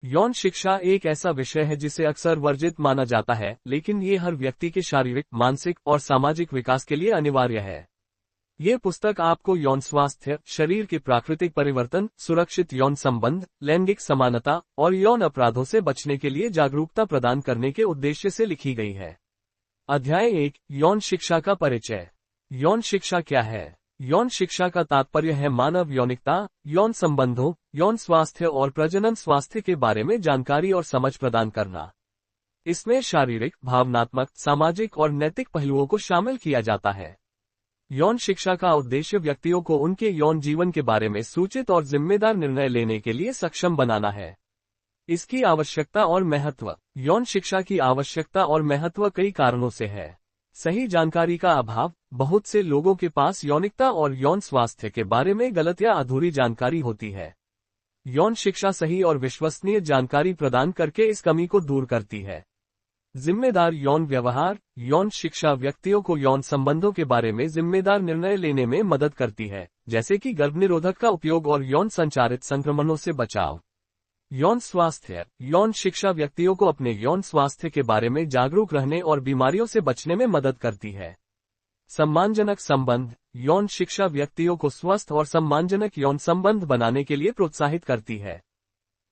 यौन शिक्षा एक ऐसा विषय है जिसे अक्सर वर्जित माना जाता है, लेकिन ये हर व्यक्ति के शारीरिक, मानसिक और सामाजिक विकास के लिए अनिवार्य है। ये पुस्तक आपको यौन स्वास्थ्य, शरीर के प्राकृतिक परिवर्तन, सुरक्षित यौन संबंध, लैंगिक समानता और यौन अपराधों से बचने के लिए जागरूकता प्रदान करने के उद्देश्य से लिखी गई है। अध्याय 1, यौन शिक्षा का परिचय। यौन शिक्षा क्या है? यौन शिक्षा का तात्पर्य है मानव यौनिकता, यौन संबंधों, यौन स्वास्थ्य और प्रजनन स्वास्थ्य के बारे में जानकारी और समझ प्रदान करना। इसमें शारीरिक, भावनात्मक, सामाजिक और नैतिक पहलुओं को शामिल किया जाता है। यौन शिक्षा का उद्देश्य व्यक्तियों को उनके यौन जीवन के बारे में सूचित और जिम्मेदार निर्णय लेने के लिए सक्षम बनाना है। इसकी आवश्यकता और महत्व। यौन शिक्षा की आवश्यकता और महत्व कई कारणों से है। सही जानकारी का अभाव। बहुत से लोगों के पास यौनिकता और यौन स्वास्थ्य के बारे में गलत या अधूरी जानकारी होती है। यौन शिक्षा सही और विश्वसनीय जानकारी प्रदान करके इस कमी को दूर करती है। जिम्मेदार यौन व्यवहार। यौन शिक्षा व्यक्तियों को यौन संबंधों के बारे में जिम्मेदार निर्णय लेने में मदद करती है, जैसे कि गर्भनिरोधक का उपयोग और यौन संचारित संक्रमणों से बचाव। यौन स्वास्थ्य। यौन शिक्षा व्यक्तियों को अपने यौन स्वास्थ्य के बारे में जागरूक रहने और बीमारियों से बचने में मदद करती है। सम्मानजनक संबंध। यौन शिक्षा व्यक्तियों को स्वस्थ और सम्मानजनक यौन संबंध बनाने के लिए प्रोत्साहित करती है।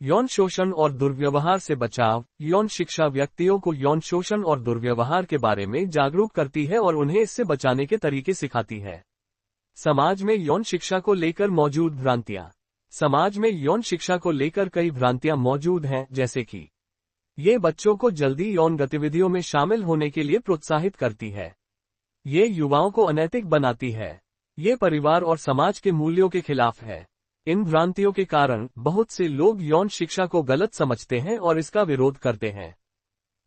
यौन शोषण और दुर्व्यवहार से बचाव। यौन शिक्षा व्यक्तियों को यौन शोषण और दुर्व्यवहार के बारे में जागरूक करती है और उन्हें इससे बचाने के तरीके सिखाती है। समाज में यौन शिक्षा को लेकर मौजूद भ्रांतियां। समाज में यौन शिक्षा को लेकर कई भ्रांतियां मौजूद हैं, जैसे कि ये बच्चों को जल्दी यौन गतिविधियों में शामिल होने के लिए प्रोत्साहित करती है। ये युवाओं को अनैतिक बनाती है। ये परिवार और समाज के मूल्यों के खिलाफ है। इन भ्रांतियों के कारण बहुत से लोग यौन शिक्षा को गलत समझते हैं और इसका विरोध करते हैं।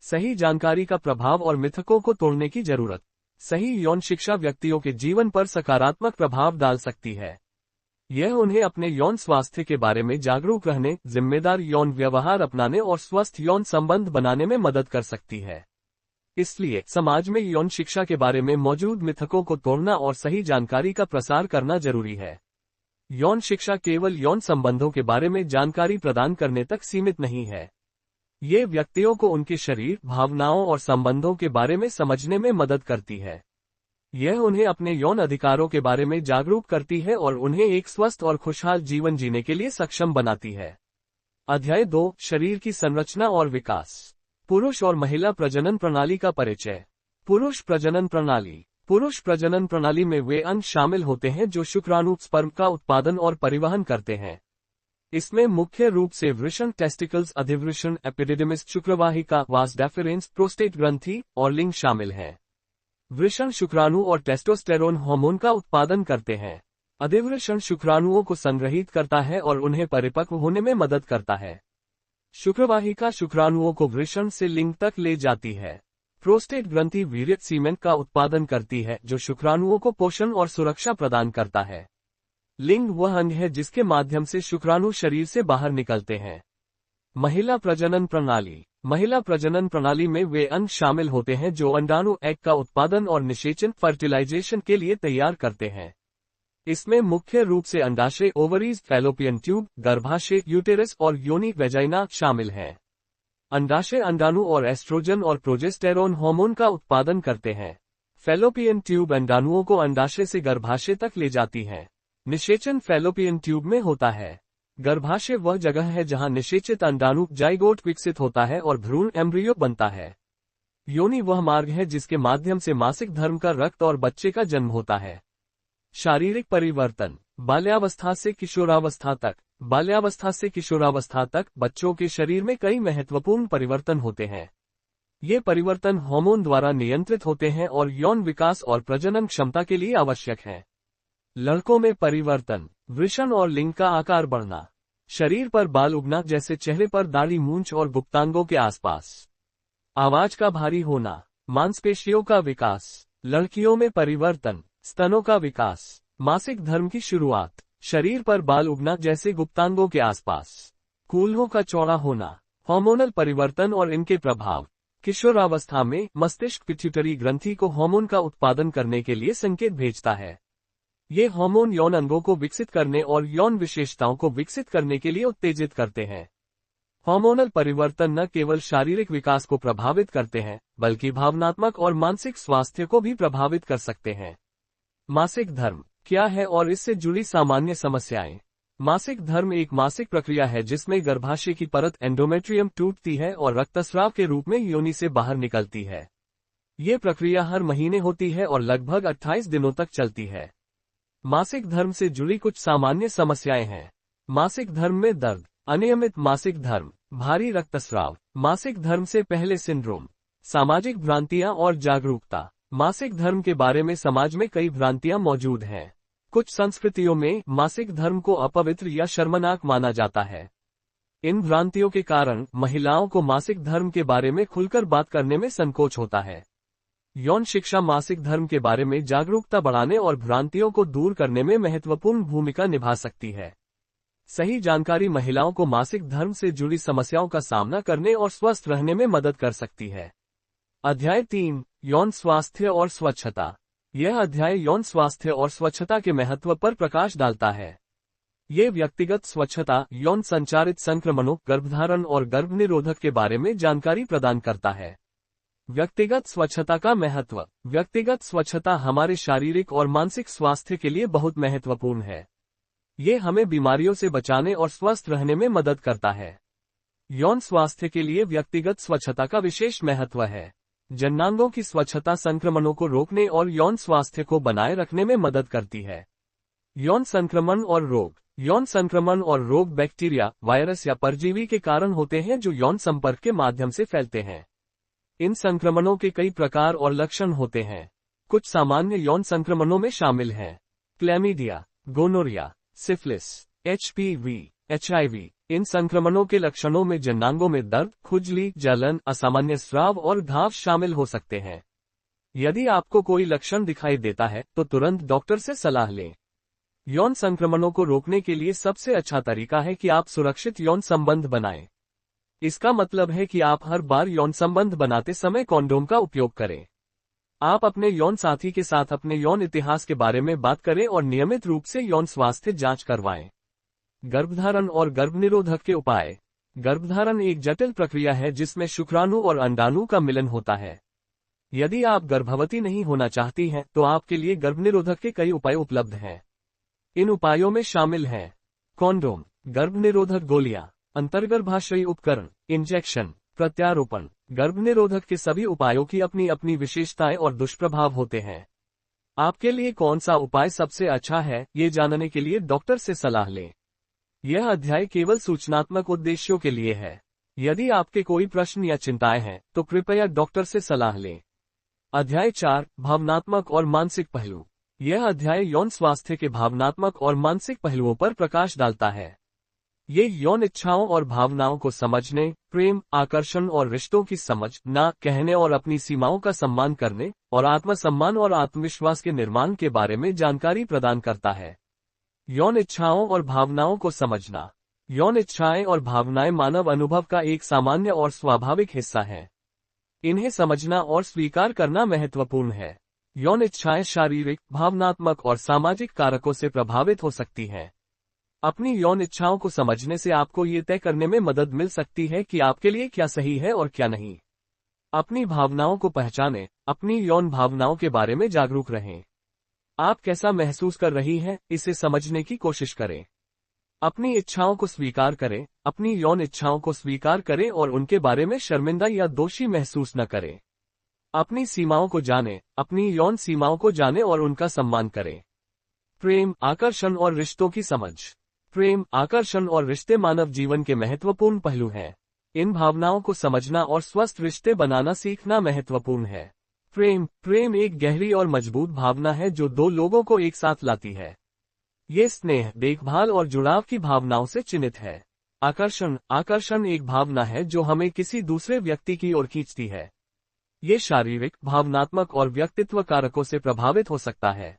सही जानकारी का प्रभाव और मिथकों को तोड़ने की जरूरत। सही यौन शिक्षा व्यक्तियों के जीवन पर सकारात्मक प्रभाव डाल सकती है। यह उन्हें अपने यौन स्वास्थ्य के बारे में जागरूक रहने, जिम्मेदार यौन व्यवहार अपनाने और स्वस्थ यौन संबंध बनाने में मदद कर सकती है। इसलिए समाज में यौन शिक्षा के बारे में मौजूद मिथकों को तोड़ना और सही जानकारी का प्रसार करना जरूरी है। यौन शिक्षा केवल यौन संबंधों के बारे में जानकारी प्रदान करने तक सीमित नहीं है। ये व्यक्तियों को उनके शरीर, भावनाओं और संबंधों के बारे में समझने में मदद करती है। यह उन्हें अपने यौन अधिकारों के बारे में जागरूक करती है और उन्हें एक स्वस्थ और खुशहाल जीवन जीने के लिए सक्षम बनाती है। अध्याय 2, शरीर की संरचना और विकास। पुरुष और महिला प्रजनन प्रणाली का परिचय। पुरुष प्रजनन प्रणाली। पुरुष प्रजनन प्रणाली में वे अंग शामिल होते हैं जो शुक्राणु, स्पर्म का उत्पादन और परिवहन करते हैं। इसमें मुख्य रूप से वृषण, testicles, अधिवृषण, epididymis, शुक्रवाहिका, vas deferens, prostate ग्रंथि और लिंग शामिल हैं। वृषण शुक्राणु और टेस्टोस्टेरोन हार्मोन का उत्पादन करते हैं। अधिवृषण शुक्राणुओं को संग्रहित करता है और उन्हें परिपक्व होने में मदद करता है। शुक्रवाहिका शुक्राणुओं को वृषण से लिंग तक ले जाती है। प्रोस्टेट ग्रंथि वीर्यक सीमेन का उत्पादन करती है, जो शुक्राणुओं को पोषण और सुरक्षा प्रदान करता है। लिंग वह अंग है जिसके माध्यम से शुक्राणु शरीर से बाहर निकलते हैं। महिला प्रजनन प्रणाली। महिला प्रजनन प्रणाली में वे अंग शामिल होते हैं जो अंडाणु, एग का उत्पादन और निषेचन, फर्टिलाइजेशन के लिए तैयार करते हैं। इसमें मुख्य रूप से अंडाशय, ओवरीज, फैलोपियन ट्यूब, गर्भाशय, यूटेरस और योनि, वेजाइना शामिल हैं। अंडाशय अंडाणु और एस्ट्रोजन और प्रोजेस्टेरोन हार्मोन का उत्पादन करते हैं। फैलोपियन ट्यूब अंडाणुओं को अंडाशय से गर्भाशय तक ले जाती है। निषेचन फैलोपियन ट्यूब में होता है। गर्भाशय वह जगह है जहां निषेचित अंडाणु, जाइगोट, विकसित होता है और भ्रूण, एम्ब्रियो बनता है। योनि वह मार्ग है जिसके माध्यम से मासिक धर्म का रक्त और बच्चे का जन्म होता है। शारीरिक परिवर्तन। बाल्यावस्था से किशोरावस्था तक। बाल्यावस्था से किशोरावस्था तक बच्चों के शरीर में कई महत्वपूर्ण परिवर्तन होते हैं। ये परिवर्तन हार्मोन द्वारा नियंत्रित होते हैं और यौन विकास और प्रजनन क्षमता के लिए आवश्यक हैं। लड़कों में परिवर्तन। वृषण और लिंग का आकार बढ़ना। शरीर पर बाल उगना, जैसे चेहरे पर दाढ़ी, मूंछ और गुप्तांगों के आसपास। आवाज का भारी होना। मांसपेशियों का विकास। लड़कियों में परिवर्तन। स्तनों का विकास। मासिक धर्म की शुरुआत। शरीर पर बाल उगना, जैसे गुप्तांगों के आसपास। कूल्हों का चौड़ा होना। हार्मोनल परिवर्तन और इनके प्रभाव। किशोरावस्था में मस्तिष्क पिट्यूटरी ग्रंथि को हार्मोन का उत्पादन करने के लिए संकेत भेजता है। ये हार्मोन यौन अंगों को विकसित करने और यौन विशेषताओं को विकसित करने के लिए उत्तेजित करते हैं। हार्मोनल परिवर्तन न केवल शारीरिक विकास को प्रभावित करते हैं, बल्कि भावनात्मक और मानसिक स्वास्थ्य को भी प्रभावित कर सकते हैं। मासिक धर्म क्या है और इससे जुड़ी सामान्य समस्याएं। मासिक धर्म एक मासिक प्रक्रिया है जिसमें गर्भाशय की परत एंडोमेट्रियम टूटती है और रक्तस्राव के रूप में योनि से बाहर निकलती है। ये प्रक्रिया हर महीने होती है और लगभग 28 दिनों तक चलती है। मासिक धर्म से जुड़ी कुछ सामान्य समस्याएं हैं। मासिक धर्म में दर्द, अनियमित मासिक धर्म, भारी रक्तस्राव, मासिक धर्म से पहले सिंड्रोम, सामाजिक भ्रांतियां और जागरूकता। मासिक धर्म के बारे में समाज में कई भ्रांतियां मौजूद हैं। कुछ संस्कृतियों में मासिक धर्म को अपवित्र या शर्मनाक माना जाता है। इन भ्रांतियों के कारण महिलाओं को मासिक धर्म के बारे में खुलकर बात करने में संकोच होता है। यौन शिक्षा मासिक धर्म के बारे में जागरूकता बढ़ाने और भ्रांतियों को दूर करने में महत्वपूर्ण भूमिका निभा सकती है। सही जानकारी महिलाओं को मासिक धर्म से जुड़ी समस्याओं का सामना करने और स्वस्थ रहने में मदद कर सकती है। अध्याय 3 यौन स्वास्थ्य और स्वच्छता। यह अध्याय यौन स्वास्थ्य और स्वच्छता के महत्व पर प्रकाश डालता है। ये व्यक्तिगत स्वच्छता, यौन संचारित संक्रमणों, गर्भधारण और गर्भनिरोधक के बारे में जानकारी प्रदान करता है। व्यक्तिगत स्वच्छता का महत्व। व्यक्तिगत स्वच्छता हमारे शारीरिक और मानसिक स्वास्थ्य के लिए बहुत महत्वपूर्ण है। ये हमें बीमारियों से बचाने और स्वस्थ रहने में मदद करता है। यौन स्वास्थ्य के लिए व्यक्तिगत स्वच्छता का विशेष महत्व है। जननांगों की स्वच्छता संक्रमणों को रोकने और यौन स्वास्थ्य को बनाए रखने में मदद करती है। यौन संक्रमण और रोग। यौन संक्रमण और रोग बैक्टीरिया, वायरस या परजीवी के कारण होते हैं जो यौन संपर्क के माध्यम से फैलते हैं। इन संक्रमणों के कई प्रकार और लक्षण होते हैं। कुछ सामान्य यौन संक्रमणों में शामिल हैं chlamydia, gonorrhoea, syphilis, HPV, HIV। इन संक्रमणों के लक्षणों में जननांगों में दर्द, खुजली, जलन, असामान्य स्राव और घाव शामिल हो सकते हैं। यदि आपको कोई लक्षण दिखाई देता है तो तुरंत डॉक्टर से सलाह लें। यौन संक्रमणों को रोकने के लिए सबसे अच्छा तरीका है कि आप सुरक्षित यौन संबंध बनाएं। इसका मतलब है कि आप हर बार यौन संबंध बनाते समय कॉन्डोम का उपयोग करें। आप अपने यौन साथी के साथ अपने यौन इतिहास के बारे में बात करें और नियमित रूप से यौन स्वास्थ्य जांच करवाएं। गर्भधारण और गर्भनिरोधक के उपाय। गर्भधारण एक जटिल प्रक्रिया है जिसमें शुक्राणु और अंडाणु का मिलन होता है। यदि आप गर्भवती नहीं होना चाहती हैं तो आपके लिए गर्भनिरोधक के कई उपाय उपलब्ध हैं। इन उपायों में शामिल हैं कॉन्डोम, गर्भनिरोधक गोलियां, अंतर्गर्भाशयी उपकरण, इंजेक्शन, प्रत्यारोपण। गर्भनिरोधक के सभी उपायों की अपनी अपनी विशेषताएं और दुष्प्रभाव होते हैं। आपके लिए कौन सा उपाय सबसे अच्छा है, ये जानने के लिए डॉक्टर से सलाह लें। यह अध्याय केवल सूचनात्मक उद्देश्यों के लिए है। यदि आपके कोई प्रश्न या चिंताएं हैं तो कृपया डॉक्टर से सलाह लें। अध्याय 4 भावनात्मक और मानसिक पहलू। यह अध्याय यौन स्वास्थ्य के भावनात्मक और मानसिक पहलुओं पर प्रकाश डालता है। ये यौन इच्छाओं और भावनाओं को समझने, प्रेम, आकर्षण और रिश्तों की समझ, ना कहने और अपनी सीमाओं का सम्मान करने और आत्मसम्मान और आत्मविश्वास के निर्माण के बारे में जानकारी प्रदान करता है। यौन इच्छाओं और भावनाओं को समझना। यौन इच्छाएं और भावनाएं मानव अनुभव का एक सामान्य और स्वाभाविक हिस्सा है। इन्हें समझना और स्वीकार करना महत्वपूर्ण है। यौन इच्छाएं शारीरिक, भावनात्मक और सामाजिक कारकों से प्रभावित हो सकती हैं। अपनी यौन इच्छाओं को समझने से आपको ये तय करने में मदद मिल सकती है कि आपके लिए क्या सही है और क्या नहीं। अपनी भावनाओं को पहचानें, अपनी यौन भावनाओं के बारे में जागरूक रहें। आप कैसा महसूस कर रही हैं, इसे समझने की कोशिश करें। अपनी इच्छाओं को स्वीकार करें, अपनी यौन इच्छाओं को स्वीकार करें और उनके बारे में शर्मिंदा या दोषी महसूस न करें। अपनी सीमाओं को जानें, अपनी यौन सीमाओं को जानें और उनका सम्मान करें। प्रेम, आकर्षण और रिश्तों की समझ। प्रेम, आकर्षण और रिश्ते मानव जीवन के महत्वपूर्ण पहलू हैं। इन भावनाओं को समझना और स्वस्थ रिश्ते बनाना सीखना महत्वपूर्ण है। प्रेम एक गहरी और मजबूत भावना है जो दो लोगों को एक साथ लाती है। ये स्नेह, देखभाल और जुड़ाव की भावनाओं से चिन्हित है। आकर्षण एक भावना है जो हमें किसी दूसरे व्यक्ति की ओर खींचती है। ये शारीरिक, भावनात्मक और व्यक्तित्व कारकों से प्रभावित हो सकता है।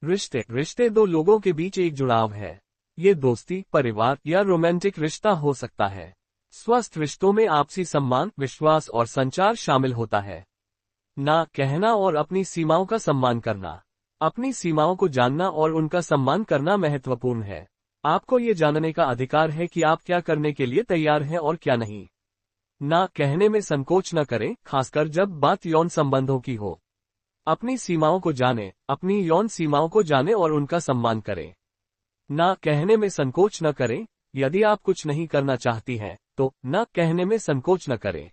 रिश्ते दो लोगों के बीच एक जुड़ाव है। ये दोस्ती, परिवार या रोमांटिक रिश्ता हो सकता है। स्वस्थ रिश्तों में आपसी सम्मान, विश्वास और संचार शामिल होता है। ना कहना और अपनी सीमाओं का सम्मान करना। अपनी सीमाओं को जानना और उनका सम्मान करना महत्वपूर्ण है। आपको ये जानने का अधिकार है कि आप क्या करने के लिए तैयार हैं और क्या नहीं। ना कहने में संकोच न करें, खासकर जब बात यौन संबंधों की हो। अपनी सीमाओं को जानें, अपनी यौन सीमाओं को जानें और उनका सम्मान करें। ना कहने में संकोच न करें, यदि आप कुछ नहीं करना चाहती हैं, तो ना कहने में संकोच न करें।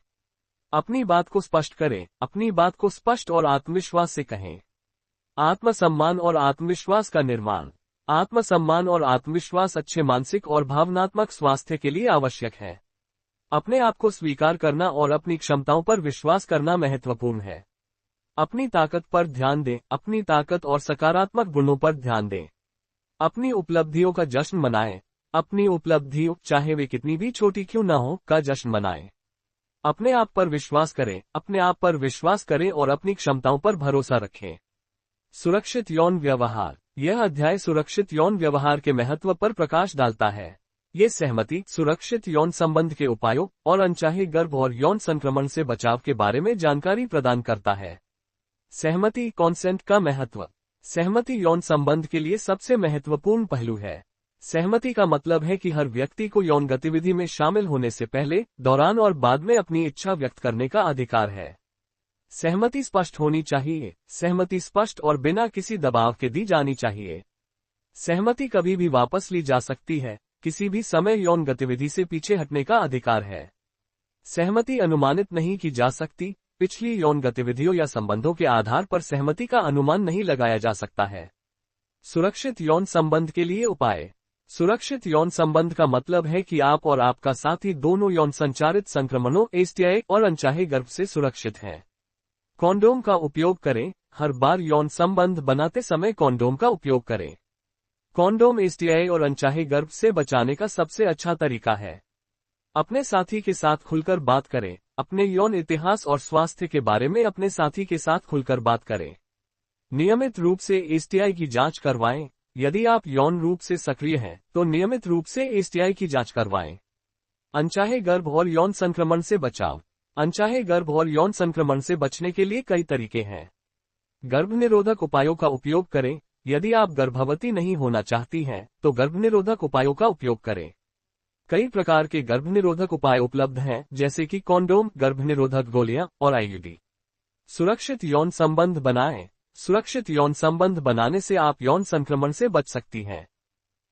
अपनी बात को स्पष्ट करें, अपनी बात को स्पष्ट और आत्मविश्वास से कहें। आत्मसम्मान और आत्मविश्वास का निर्माण। आत्मसम्मान और आत्मविश्वास अच्छे मानसिक और भावनात्मक स्वास्थ्य के लिए आवश्यक है। अपने आप को स्वीकार करना और अपनी क्षमताओं पर विश्वास करना महत्वपूर्ण है। अपनी ताकत पर ध्यान दें, अपनी ताकत और सकारात्मक गुणों पर ध्यान दें। अपनी उपलब्धियों का जश्न मनाएं, अपनी उपलब्धियों, चाहे वे कितनी भी छोटी क्यों न हो, का जश्न मनाएं। अपने आप पर विश्वास करें, अपने आप पर विश्वास करें और अपनी क्षमताओं पर भरोसा रखें। सुरक्षित यौन व्यवहार। यह अध्याय सुरक्षित यौन व्यवहार के महत्व पर प्रकाश डालता है। ये सहमति, सुरक्षित यौन संबंध के उपायों और अनचाहे गर्भ और यौन संक्रमण से बचाव के बारे में जानकारी प्रदान करता है। सहमति, कॉन्सेंट का महत्व। सहमति यौन संबंध के लिए सबसे महत्वपूर्ण पहलू है। सहमति का मतलब है कि हर व्यक्ति को यौन गतिविधि में शामिल होने से पहले, दौरान और बाद में अपनी इच्छा व्यक्त करने का अधिकार है। सहमति स्पष्ट होनी चाहिए। सहमति स्पष्ट और बिना किसी दबाव के दी जानी चाहिए। सहमति कभी भी वापस ली जा सकती है, किसी भी समय यौन गतिविधि से पीछे हटने का अधिकार है। सहमति अनुमानित नहीं की जा सकती। पिछली यौन गतिविधियों या संबंधों के आधार पर सहमति का अनुमान नहीं लगाया जा सकता है। सुरक्षित यौन संबंध के लिए उपाय। सुरक्षित यौन संबंध का मतलब है कि आप और आपका साथी दोनों यौन संचारित संक्रमणों, एसटीआई और अनचाहे गर्भ से सुरक्षित हैं। कॉन्डोम का उपयोग करें। हर बार यौन संबंध बनाते समय कॉन्डोम का उपयोग करें। कॉन्डोम एसटीआई और अनचाहे गर्भ से बचाने का सबसे अच्छा तरीका है। अपने साथी के साथ खुलकर बात करें। अपने यौन इतिहास और स्वास्थ्य के बारे में अपने साथी के साथ खुलकर बात करें। नियमित रूप से एसटीआई की जांच करवाएं। यदि आप यौन रूप से सक्रिय हैं, तो नियमित रूप से एसटीआई की जांच करवाएं। अनचाहे गर्भ और यौन संक्रमण से बचाव। अनचाहे गर्भ और यौन संक्रमण से बचने के लिए कई तरीके हैं। गर्भनिरोधक उपायों का उपयोग करें। यदि आप गर्भवती नहीं होना चाहती हैं, तो गर्भनिरोधक उपायों का उपयोग करें। कई प्रकार के गर्भनिरोधक उपाय उपलब्ध हैं, जैसे कि कॉन्डोम, गर्भनिरोधक गोलियां और आईयूडी। सुरक्षित यौन संबंध बनाएं। सुरक्षित यौन संबंध बनाने से आप यौन संक्रमण से बच सकती हैं।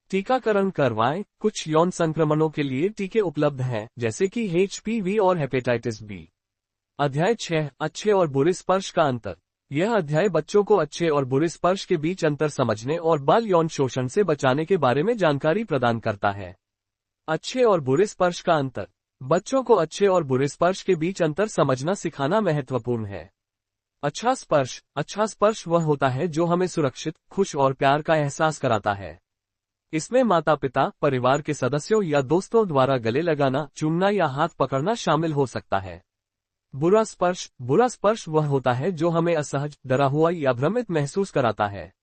टीकाकरण करवाएं। कुछ यौन संक्रमणों के लिए टीके उपलब्ध हैं, जैसे कि एचपीवी और हेपेटाइटिस बी। अध्याय 6, अच्छे और बुरे स्पर्श का अंतर। यह अध्याय बच्चों को अच्छे और बुरे स्पर्श के बीच अंतर समझने और बाल यौन शोषण से बचाने के बारे में जानकारी प्रदान करता है। अच्छे और बुरे स्पर्श का अंतर। बच्चों को अच्छे और बुरे स्पर्श के बीच अंतर समझना सिखाना महत्वपूर्ण है। अच्छा स्पर्श वह होता है जो हमें सुरक्षित, खुश और प्यार का एहसास कराता है। इसमें माता पिता, परिवार के सदस्यों या दोस्तों द्वारा गले लगाना, चूमना या हाथ पकड़ना शामिल हो सकता है। बुरा स्पर्श वह होता है जो हमें असहज, डरा हुआ या भ्रमित महसूस कराता है।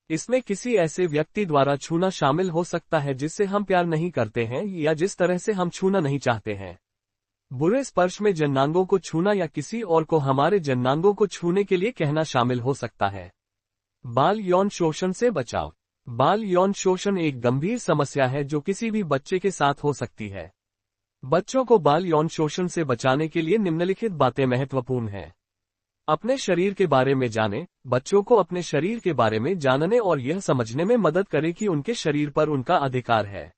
इसमें किसी ऐसे व्यक्ति द्वारा छूना शामिल हो सकता है जिससे हम प्यार नहीं करते हैं या जिस तरह से हम छूना नहीं चाहते हैं। बुरे स्पर्श में जननांगों को छूना या किसी और को हमारे जननांगों को छूने के लिए कहना शामिल हो सकता है। बाल यौन शोषण से बचाव। बाल यौन शोषण एक गंभीर समस्या है जो किसी भी बच्चे के साथ हो सकती है। बच्चों को बाल यौन शोषण से बचाने के लिए निम्नलिखित बातें महत्वपूर्ण हैं। अपने शरीर के बारे में जानें। बच्चों को अपने शरीर के बारे में जानने और यह समझने में मदद करें कि उनके शरीर पर उनका अधिकार है।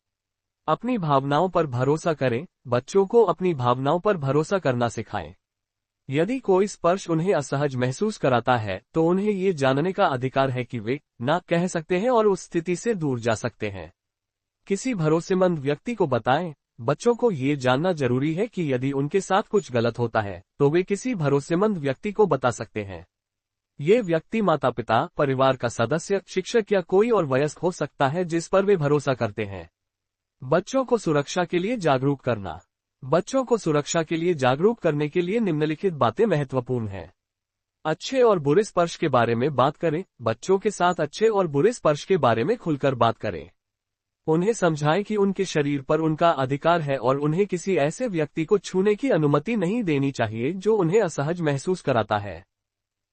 अपनी भावनाओं पर भरोसा करें। बच्चों को अपनी भावनाओं पर भरोसा करना सिखाएं। यदि कोई स्पर्श उन्हें असहज महसूस कराता है, तो उन्हें ये जानने का अधिकार है कि वे ना कह सकते हैं और उस स्थिति से दूर जा सकते हैं। किसी भरोसेमंद व्यक्ति को बताएं। बच्चों को ये जानना जरूरी है कि यदि उनके साथ कुछ गलत होता है, तो वे किसी भरोसेमंद व्यक्ति को बता सकते हैं। ये व्यक्ति माता पिता, परिवार का सदस्य, शिक्षक या कोई और वयस्क हो सकता है जिस पर वे भरोसा करते हैं। बच्चों को सुरक्षा के लिए जागरूक करना। बच्चों को सुरक्षा के लिए जागरूक करने के लिए निम्नलिखित बातें महत्वपूर्ण हैं। अच्छे और बुरे स्पर्श के बारे में बात करें। बच्चों के साथ अच्छे और बुरे स्पर्श के बारे में खुलकर बात करें। उन्हें समझाएं कि उनके शरीर पर उनका अधिकार है और उन्हें किसी ऐसे व्यक्ति को छूने की अनुमति नहीं देनी चाहिए जो उन्हें असहज महसूस कराता है।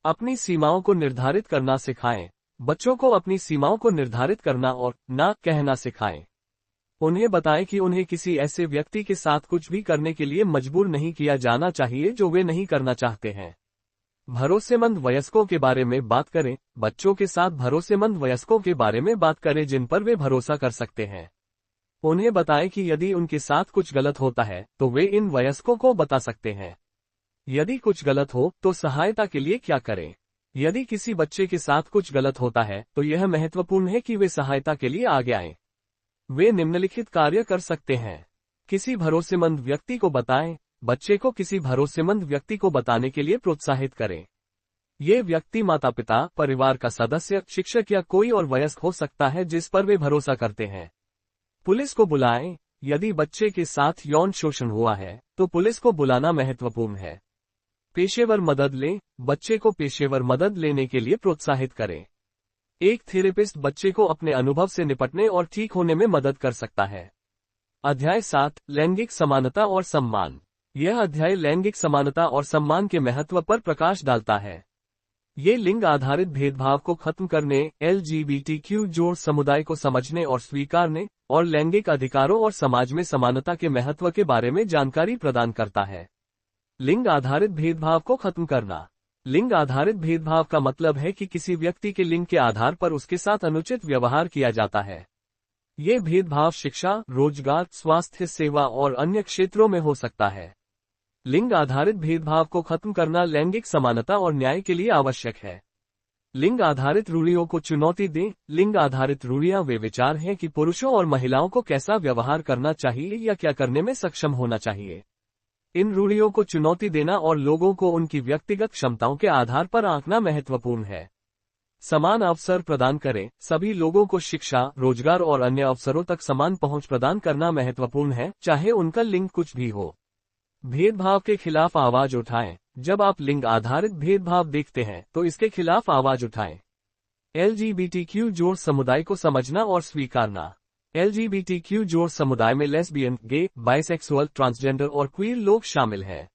अपनी सीमाओं को निर्धारित करना सिखाएं। बच्चों को अपनी सीमाओं को निर्धारित करना और ना कहना सिखाएं। उन्हें बताएं कि उन्हें किसी ऐसे व्यक्ति के साथ कुछ भी करने के लिए मजबूर नहीं किया जाना चाहिए जो वे नहीं करना चाहते हैं। भरोसेमंद वयस्कों के बारे में बात करें। बच्चों के साथ भरोसेमंद वयस्कों के बारे में बात करें जिन पर वे भरोसा कर सकते हैं। उन्हें बताएं कि यदि उनके साथ कुछ गलत होता है तो वे इन वयस्कों को बता सकते हैं। यदि कुछ गलत हो तो सहायता के लिए क्या करें। यदि किसी बच्चे के साथ कुछ गलत होता है तो यह महत्वपूर्ण है कि वे सहायता के लिए आगे आएं। वे निम्नलिखित कार्य कर सकते हैं। किसी भरोसेमंद व्यक्ति को बताएं। बच्चे को किसी भरोसेमंद व्यक्ति को बताने के लिए प्रोत्साहित करें। ये व्यक्ति माता पिता, परिवार का सदस्य, शिक्षक या कोई और वयस्क हो सकता है जिस पर वे भरोसा करते हैं। पुलिस को बुलाएं। यदि बच्चे के साथ यौन शोषण हुआ है तो पुलिस को बुलाना महत्वपूर्ण है। पेशेवर मदद लें। बच्चे को पेशेवर मदद लेने के लिए प्रोत्साहित करें। एक थेरेपिस्ट बच्चे को अपने अनुभव से निपटने और ठीक होने में मदद कर सकता है। अध्याय 7 लैंगिक समानता और सम्मान। यह अध्याय लैंगिक समानता और सम्मान के महत्व पर प्रकाश डालता है। ये लिंग आधारित भेदभाव को खत्म करने, LGBTQ+ समुदाय को समझने और स्वीकारने, और लैंगिक अधिकारों और समाज में समानता के महत्व के बारे में जानकारी प्रदान करता है। लिंग आधारित भेदभाव को खत्म करना। लिंग आधारित भेदभाव का मतलब है कि किसी व्यक्ति के लिंग के आधार पर उसके साथ अनुचित व्यवहार किया जाता है। ये भेदभाव शिक्षा, रोजगार, स्वास्थ्य सेवा और अन्य क्षेत्रों में हो सकता है। लिंग आधारित भेदभाव को खत्म करना लैंगिक समानता और न्याय के लिए आवश्यक है। लिंग आधारित रूढ़ियों को चुनौती दें। लिंग आधारित रूढ़ियां वे विचार हैं कि पुरुषों और महिलाओं को कैसा व्यवहार करना चाहिए या क्या करने में सक्षम होना चाहिए। इन रूढ़ियों को चुनौती देना और लोगों को उनकी व्यक्तिगत क्षमताओं के आधार पर आंकना महत्वपूर्ण है। समान अवसर प्रदान करें। सभी लोगों को शिक्षा, रोजगार और अन्य अवसरों तक समान पहुंच प्रदान करना महत्वपूर्ण है, चाहे उनका लिंग कुछ भी हो। भेदभाव के खिलाफ आवाज उठाएं। जब आप लिंग आधारित भेदभाव देखते हैं तो इसके खिलाफ आवाज उठाएं। LGBTQ+ समुदाय को समझना और स्वीकारना। LGBTQ+ समुदाय में लेस्बियन, गे, बाइसेक्सुअल, ट्रांसजेंडर और क्वीर लोग शामिल हैं।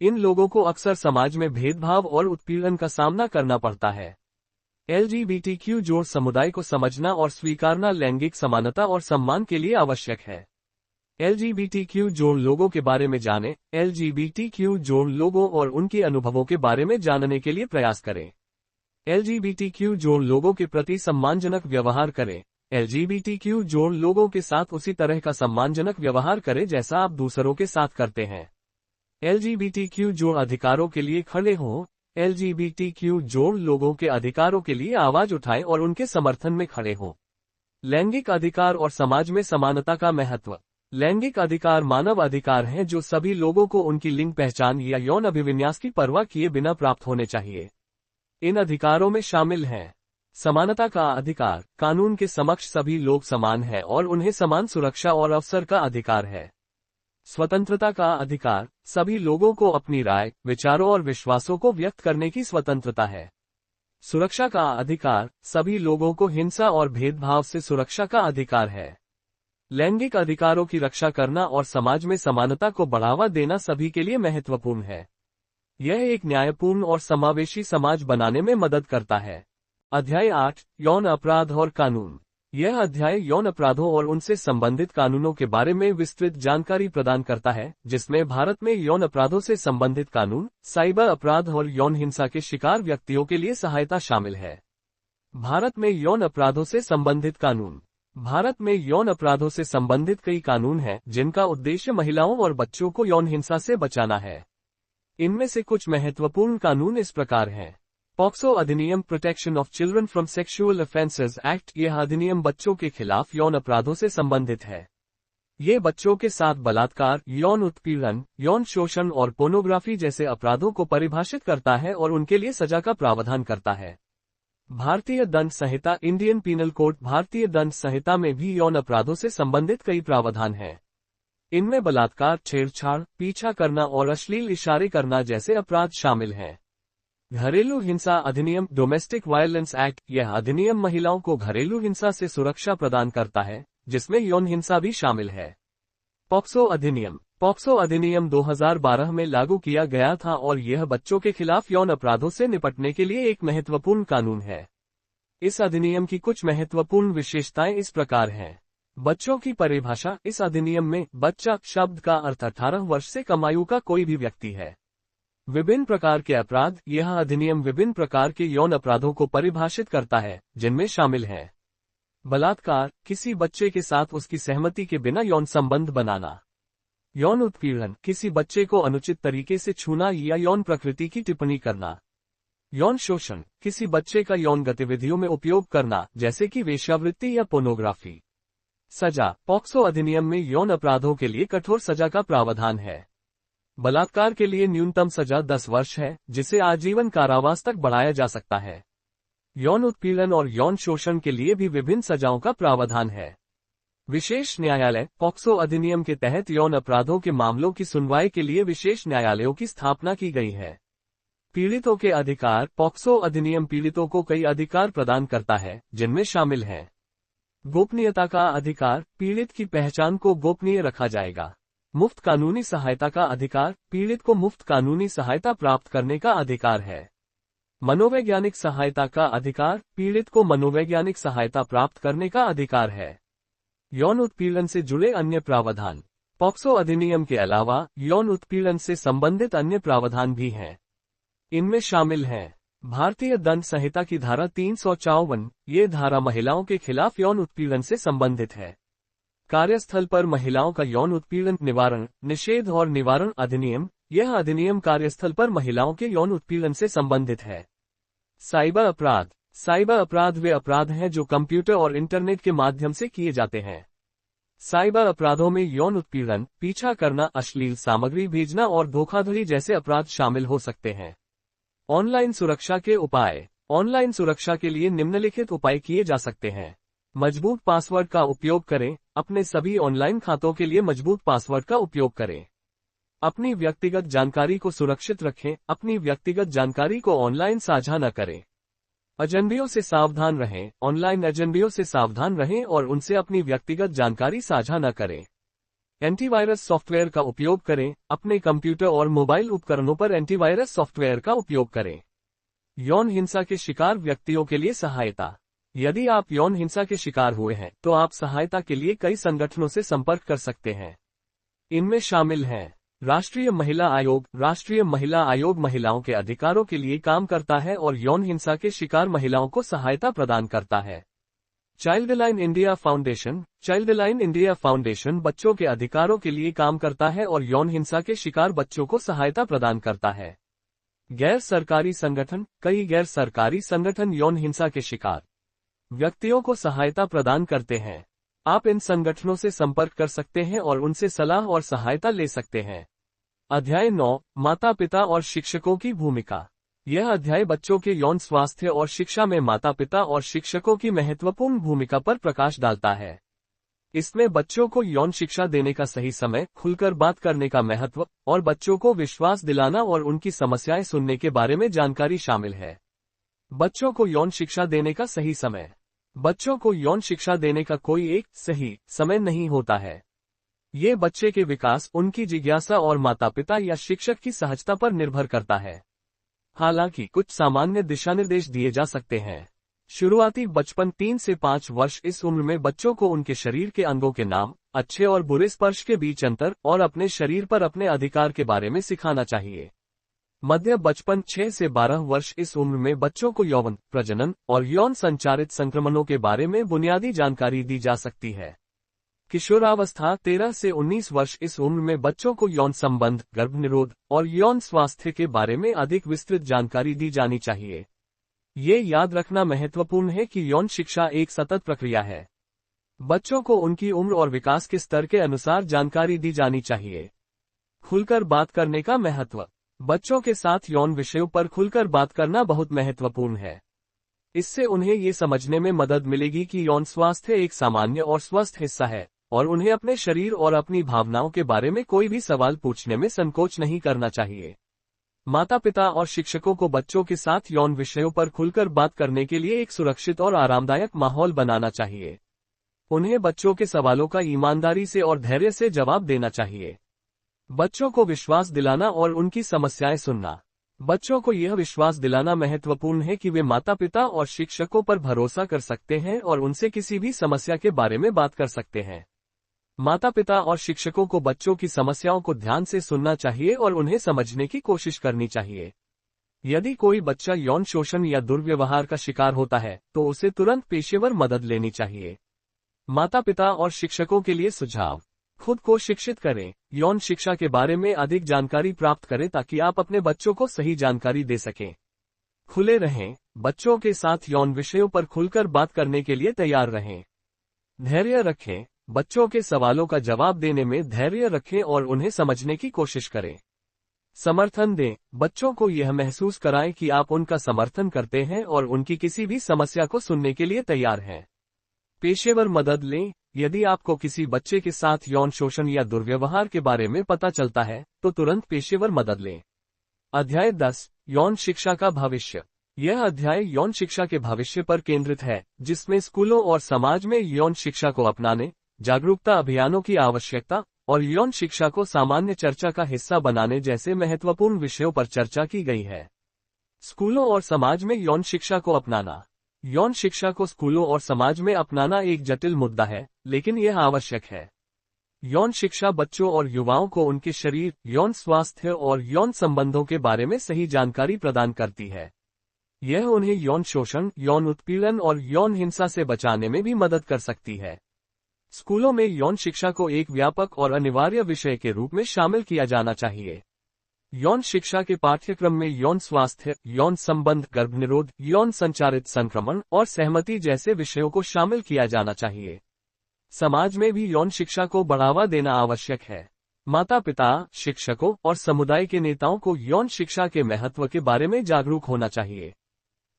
इन लोगों को अक्सर समाज में भेदभाव और उत्पीड़न का सामना करना पड़ता है। LGBTQ+ समुदाय को समझना और स्वीकारना लैंगिक समानता और सम्मान के लिए आवश्यक है। LGBTQ+ लोगों के बारे में जानें। LGBTQ+ लोगों और उनके अनुभवों के बारे में जानने के लिए प्रयास करें। LGBTQ+ लोगों के प्रति सम्मानजनक व्यवहार करें। LGBTQ+ लोगों के साथ उसी तरह का सम्मानजनक व्यवहार करें जैसा आप दूसरों के साथ करते हैं। LGBTQ+ अधिकारों के लिए खड़े हों। LGBTQ+ लोगों के अधिकारों के लिए आवाज उठाएं और उनके समर्थन में खड़े हों। लैंगिक अधिकार और समाज में समानता का महत्व। लैंगिक अधिकार मानव अधिकार हैं जो सभी लोगों को उनकी लिंग पहचान या यौन अभिविन्यास की परवाह किए बिना प्राप्त होने चाहिए। इन अधिकारों में शामिल हैं समानता का अधिकार। कानून के समक्ष सभी लोग समान हैं और उन्हें समान सुरक्षा और अवसर का अधिकार है। स्वतंत्रता का अधिकार। सभी लोगों को अपनी राय, विचारों और विश्वासों को व्यक्त करने की स्वतंत्रता है। सुरक्षा का अधिकार। सभी लोगों को हिंसा और भेदभाव से सुरक्षा का अधिकार है। लैंगिक अधिकारों की रक्षा करना और समाज में समानता को बढ़ावा देना सभी के लिए महत्वपूर्ण है। यह एक न्यायपूर्ण और समावेशी समाज बनाने में मदद करता है। अध्याय 8 यौन अपराध और कानून। यह अध्याय यौन अपराधों और उनसे संबंधित कानूनों के बारे में विस्तृत जानकारी प्रदान करता है, जिसमें भारत में यौन अपराधों से संबंधित कानून, साइबर अपराध और यौन हिंसा के शिकार व्यक्तियों के लिए सहायता शामिल है। भारत में यौन अपराधों से संबंधित कानून। भारत में यौन अपराधों से संबंधित कई कानून हैं जिनका उद्देश्य महिलाओं और बच्चों को यौन हिंसा से बचाना है। इनमें से कुछ महत्वपूर्ण कानून इस प्रकार हैं। पॉक्सो अधिनियम, protection of children from sexual offences act. यह अधिनियम बच्चों के खिलाफ यौन अपराधों से संबंधित है। ये बच्चों के साथ बलात्कार, यौन उत्पीड़न, यौन शोषण और पोर्नोग्राफी जैसे अपराधों को परिभाषित करता है और उनके लिए सजा का प्रावधान करता है। भारतीय दंड संहिता, इंडियन पीनल कोड। भारतीय दंड संहिता में भी यौन अपराधों से संबंधित कई प्रावधान हैं। इनमें बलात्कार, छेड़छाड़, पीछा करना और अश्लील इशारे करना जैसे अपराध शामिल हैं। घरेलू हिंसा अधिनियम, डोमेस्टिक वायलेंस एक्ट। यह अधिनियम महिलाओं को घरेलू हिंसा से सुरक्षा प्रदान करता है, जिसमें यौन हिंसा भी शामिल है। पॉक्सो अधिनियम। पॉक्सो अधिनियम 2012 में लागू किया गया था और यह बच्चों के खिलाफ यौन अपराधों से निपटने के लिए एक महत्वपूर्ण कानून है। इस अधिनियम की कुछ महत्वपूर्ण विशेषताएं इस प्रकार हैं। बच्चों की परिभाषा। इस अधिनियम में बच्चा शब्द का अर्थ 18 वर्ष से कम आयु का कोई भी व्यक्ति है। विभिन्न प्रकार के अपराध। यह अधिनियम विभिन्न प्रकार के यौन अपराधों को परिभाषित करता है, जिनमें शामिल हैं बलात्कार, किसी बच्चे के साथ उसकी सहमति के बिना यौन संबंध बनाना, यौन उत्पीड़न, किसी बच्चे को अनुचित तरीके से छूना या यौन प्रकृति की टिप्पणी करना, यौन शोषण, किसी बच्चे का यौन गतिविधियों में उपयोग करना, जैसे कि वेश्यावृत्ति या पोर्नोग्राफी। सजा। पॉक्सो अधिनियम में यौन अपराधों के लिए कठोर सजा का प्रावधान है। बलात्कार के लिए न्यूनतम सजा 10 वर्ष है, जिसे आजीवन कारावास तक बढ़ाया जा सकता है। यौन उत्पीड़न और यौन शोषण के लिए भी विभिन्न सजाओं का प्रावधान है। विशेष न्यायालय। पॉक्सो अधिनियम के तहत यौन अपराधों के मामलों की सुनवाई के लिए विशेष न्यायालयों की स्थापना की गई है। पीड़ितों के अधिकार। पॉक्सो अधिनियम पीड़ितों को कई अधिकार प्रदान करता है, जिनमें शामिल हैं गोपनीयता का अधिकार, पीड़ित की पहचान को गोपनीय रखा जाएगा। मुफ्त कानूनी सहायता का अधिकार, पीड़ित को मुफ्त कानूनी सहायता प्राप्त करने का अधिकार है। मनोवैज्ञानिक सहायता का अधिकार, पीड़ित को मनोवैज्ञानिक सहायता प्राप्त करने का अधिकार है। यौन उत्पीड़न से जुड़े अन्य प्रावधान। पॉक्सो अधिनियम के अलावा यौन उत्पीड़न से संबंधित अन्य प्रावधान भी हैं। इनमें शामिल हैं भारतीय दंड संहिता की धारा 354। ये धारा महिलाओं के खिलाफ यौन उत्पीड़न से संबंधित है। कार्यस्थल पर महिलाओं का यौन उत्पीड़न निवारण, निषेध और निवारण अधिनियम। यह अधिनियम कार्यस्थल पर महिलाओं के यौन उत्पीड़न से संबंधित है। साइबर अपराध। साइबर अपराध वे अपराध हैं जो कंप्यूटर और इंटरनेट के माध्यम से किए जाते हैं। साइबर अपराधों में यौन उत्पीड़न, पीछा करना, अश्लील सामग्री भेजना और धोखाधड़ी जैसे अपराध शामिल हो सकते हैं। ऑनलाइन सुरक्षा के उपाय। ऑनलाइन सुरक्षा के लिए निम्नलिखित उपाय किए जा सकते हैं। मजबूत पासवर्ड का उपयोग करें। अपने सभी ऑनलाइन खातों के लिए मजबूत पासवर्ड का उपयोग करें। अपनी व्यक्तिगत जानकारी को सुरक्षित रखें। अपनी व्यक्तिगत जानकारी को ऑनलाइन साझा न करें। अजनबियों से सावधान रहें। ऑनलाइन अजनबियों से सावधान रहें और उनसे अपनी व्यक्तिगत जानकारी साझा न करें। एंटीवायरस सॉफ्टवेयर का उपयोग करें। अपने कंप्यूटर और मोबाइल उपकरणों पर एंटीवायरस सॉफ्टवेयर का उपयोग करें। यौन हिंसा के शिकार व्यक्तियों के लिए सहायता। यदि आप यौन हिंसा के शिकार हुए हैं तो आप सहायता के लिए कई संगठनों से संपर्क कर सकते हैं। इनमें शामिल हैं राष्ट्रीय महिला आयोग। राष्ट्रीय महिला आयोग महिलाओं के अधिकारों के लिए काम करता है और यौन हिंसा के शिकार महिलाओं को सहायता प्रदान करता है। Childline India foundation. Childline India foundation बच्चों के अधिकारों के लिए काम करता है और यौन हिंसा के शिकार बच्चों को सहायता प्रदान करता है। गैर सरकारी संगठन। कई गैर सरकारी संगठन यौन हिंसा के शिकार व्यक्तियों को सहायता प्रदान करते हैं। आप इन संगठनों से संपर्क कर सकते हैं और उनसे सलाह और सहायता ले सकते हैं। अध्याय 9। माता पिता और शिक्षकों की भूमिका। यह अध्याय बच्चों के यौन स्वास्थ्य और शिक्षा में माता पिता और शिक्षकों की महत्वपूर्ण भूमिका पर प्रकाश डालता है। इसमें बच्चों को यौन शिक्षा देने का सही समय, खुलकर बात करने का महत्व और बच्चों को विश्वास दिलाना और उनकी समस्याएं सुनने के बारे में जानकारी शामिल है। बच्चों को यौन शिक्षा देने का सही समय। बच्चों को यौन शिक्षा देने का कोई एक सही समय नहीं होता है। ये बच्चे के विकास, उनकी जिज्ञासा और माता पिता या शिक्षक की सहजता पर निर्भर करता है। हालांकि कुछ सामान्य दिशानिर्देश दिए जा सकते हैं। शुरुआती बचपन 3 से 5 वर्ष। इस उम्र में बच्चों को उनके शरीर के अंगों के नाम, अच्छे और बुरे स्पर्श के बीच अंतर और अपने शरीर पर अपने अधिकार के बारे में सिखाना चाहिए। मध्य बचपन 6 से 12 वर्ष। इस उम्र में बच्चों को यौन, प्रजनन और यौन संचारित संक्रमणों के बारे में बुनियादी जानकारी दी जा सकती है। किशोरावस्था 13 से 19 वर्ष। इस उम्र में बच्चों को यौन संबंध, गर्भनिरोध और यौन स्वास्थ्य के बारे में अधिक विस्तृत जानकारी दी जानी चाहिए। ये याद रखना महत्वपूर्ण है कि यौन शिक्षा एक सतत प्रक्रिया है। बच्चों को उनकी उम्र और विकास के स्तर के अनुसार जानकारी दी जानी चाहिए। खुलकर बात करने का महत्व। बच्चों के साथ यौन विषयों पर खुलकर बात करना बहुत महत्वपूर्ण है। इससे उन्हें ये समझने में मदद मिलेगी कि यौन स्वास्थ्य एक सामान्य और स्वस्थ हिस्सा है और उन्हें अपने शरीर और अपनी भावनाओं के बारे में कोई भी सवाल पूछने में संकोच नहीं करना चाहिए। माता पिता और शिक्षकों को बच्चों के साथ यौन विषयों पर खुलकर बात करने के लिए एक सुरक्षित और आरामदायक माहौल बनाना चाहिए। उन्हें बच्चों के सवालों का ईमानदारी से और धैर्य से जवाब देना चाहिए। बच्चों को विश्वास दिलाना और उनकी समस्याएं सुनना। बच्चों को यह विश्वास दिलाना महत्वपूर्ण है कि वे माता पिता और शिक्षकों पर भरोसा कर सकते हैं और उनसे किसी भी समस्या के बारे में बात कर सकते हैं। माता पिता और शिक्षकों को बच्चों की समस्याओं को ध्यान से सुनना चाहिए और उन्हें समझने की कोशिश करनी चाहिए। यदि कोई बच्चा यौन शोषण या दुर्व्यवहार का शिकार होता है तो उसे तुरंत पेशेवर मदद लेनी चाहिए। माता पिता और शिक्षकों के लिए सुझाव: खुद को शिक्षित करें। यौन शिक्षा के बारे में अधिक जानकारी प्राप्त करें ताकि आप अपने बच्चों को सही जानकारी दे सकें। खुले रहें। बच्चों के साथ यौन विषयों पर खुलकर बात करने के लिए तैयार रहें। धैर्य रखें। बच्चों के सवालों का जवाब देने में धैर्य रखें और उन्हें समझने की कोशिश करें। समर्थन दें। बच्चों को यह महसूस कराएं कि आप उनका समर्थन करते हैं और उनकी किसी भी समस्या को सुनने के लिए तैयार हैं। पेशेवर मदद लें। यदि आपको किसी बच्चे के साथ यौन शोषण या दुर्व्यवहार के बारे में पता चलता है तो तुरंत पेशेवर मदद लें। अध्याय 10: यौन शिक्षा का भविष्य। यह अध्याय यौन शिक्षा के भविष्य पर केंद्रित है, जिसमें स्कूलों और समाज में यौन शिक्षा को अपनाने, जागरूकता अभियानों की आवश्यकता और यौन शिक्षा को सामान्य चर्चा का हिस्सा बनाने जैसे महत्वपूर्ण विषयों पर चर्चा की गई है। स्कूलों और समाज में यौन शिक्षा को अपनाना। यौन शिक्षा को स्कूलों और समाज में अपनाना एक जटिल मुद्दा है, लेकिन यह आवश्यक है। यौन शिक्षा बच्चों और युवाओं को उनके शरीर, यौन स्वास्थ्य और यौन संबंधों के बारे में सही जानकारी प्रदान करती है। यह उन्हें यौन शोषण, यौन उत्पीड़न और यौन हिंसा से बचाने में भी मदद कर सकती है। स्कूलों में यौन शिक्षा को एक व्यापक और अनिवार्य विषय के रूप में शामिल किया जाना चाहिए। यौन शिक्षा के पाठ्यक्रम में यौन स्वास्थ्य, यौन संबंध, गर्भनिरोध, यौन संचारित संक्रमण और सहमति जैसे विषयों को शामिल किया जाना चाहिए। समाज में भी यौन शिक्षा को बढ़ावा देना आवश्यक है। माता पिता, शिक्षकों और समुदाय के नेताओं को यौन शिक्षा के महत्व के बारे में जागरूक होना चाहिए।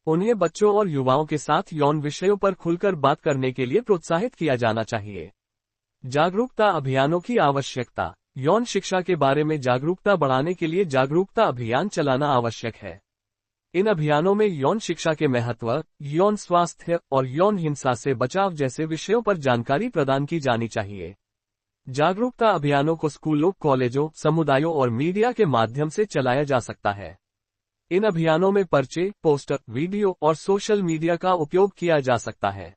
उन्हें बच्चों और युवाओं के साथ यौन विषयों पर खुलकर बात करने के लिए प्रोत्साहित किया जाना चाहिए। जागरूकता अभियानों की आवश्यकता। यौन शिक्षा के बारे में जागरूकता बढ़ाने के लिए जागरूकता अभियान चलाना आवश्यक है। इन अभियानों में यौन शिक्षा के महत्व, यौन स्वास्थ्य और यौन हिंसा से बचाव जैसे विषयों पर जानकारी प्रदान की जानी चाहिए। जागरूकता अभियानों को स्कूलों, कॉलेजों, समुदायों और मीडिया के माध्यम से चलाया जा सकता है। इन अभियानों में पर्चे, पोस्टर, वीडियो और सोशल मीडिया का उपयोग किया जा सकता है।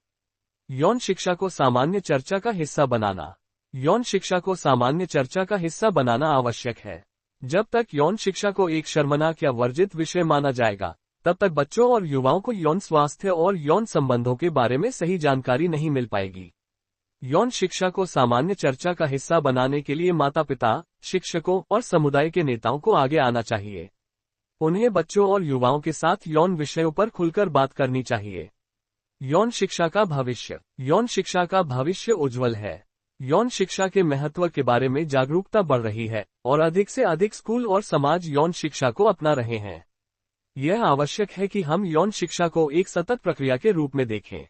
यौन शिक्षा को सामान्य चर्चा का हिस्सा बनाना। यौन शिक्षा को सामान्य चर्चा का हिस्सा बनाना आवश्यक है। जब तक यौन शिक्षा को एक शर्मनाक या वर्जित विषय माना जाएगा, तब तक बच्चों और युवाओं को यौन स्वास्थ्य और यौन संबंधों के बारे में सही जानकारी नहीं मिल पाएगी। यौन शिक्षा को सामान्य चर्चा का हिस्सा बनाने के लिए माता पिता, शिक्षकों और समुदाय के नेताओं को आगे आना चाहिए। उन्हें बच्चों और युवाओं के साथ यौन विषयों पर खुलकर बात करनी चाहिए। यौन शिक्षा का भविष्य। यौन शिक्षा का भविष्य उज्जवल है। यौन शिक्षा के महत्व के बारे में जागरूकता बढ़ रही है और अधिक से अधिक स्कूल और समाज यौन शिक्षा को अपना रहे हैं। यह आवश्यक है कि हम यौन शिक्षा को एक सतत प्रक्रिया के रूप में देखें।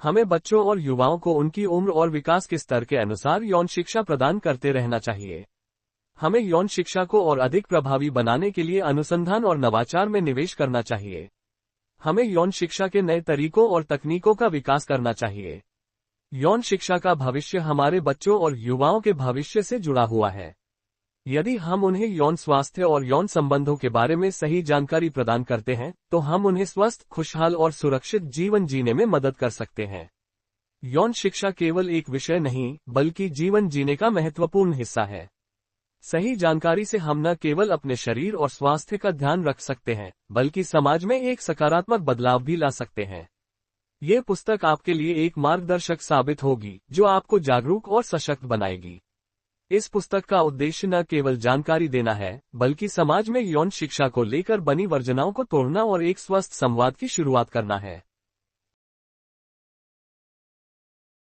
हमें बच्चों और युवाओं को उनकी उम्र और विकास के स्तर के अनुसार यौन शिक्षा प्रदान करते रहना चाहिए। हमें यौन शिक्षा को और अधिक प्रभावी बनाने के लिए अनुसंधान और नवाचार में निवेश करना चाहिए। हमें यौन शिक्षा के नए तरीकों और तकनीकों का विकास करना चाहिए। यौन शिक्षा का भविष्य हमारे बच्चों और युवाओं के भविष्य से जुड़ा हुआ है। यदि हम उन्हें यौन स्वास्थ्य और यौन संबंधों के बारे में सही जानकारी प्रदान करते हैं, तो हम उन्हें स्वस्थ, खुशहाल और सुरक्षित जीवन जीने में मदद कर सकते हैं। यौन शिक्षा केवल एक विषय नहीं, बल्कि जीवन जीने का महत्वपूर्ण हिस्सा है। सही जानकारी से हम न केवल अपने शरीर और स्वास्थ्य का ध्यान रख सकते हैं, बल्कि समाज में एक सकारात्मक बदलाव भी ला सकते हैं। ये पुस्तक आपके लिए एक मार्गदर्शक साबित होगी, जो आपको जागरूक और सशक्त बनाएगी। इस पुस्तक का उद्देश्य न केवल जानकारी देना है, बल्कि समाज में यौन शिक्षा को लेकर बनी वर्जनाओं को तोड़ना और एक स्वस्थ संवाद की शुरुआत करना है।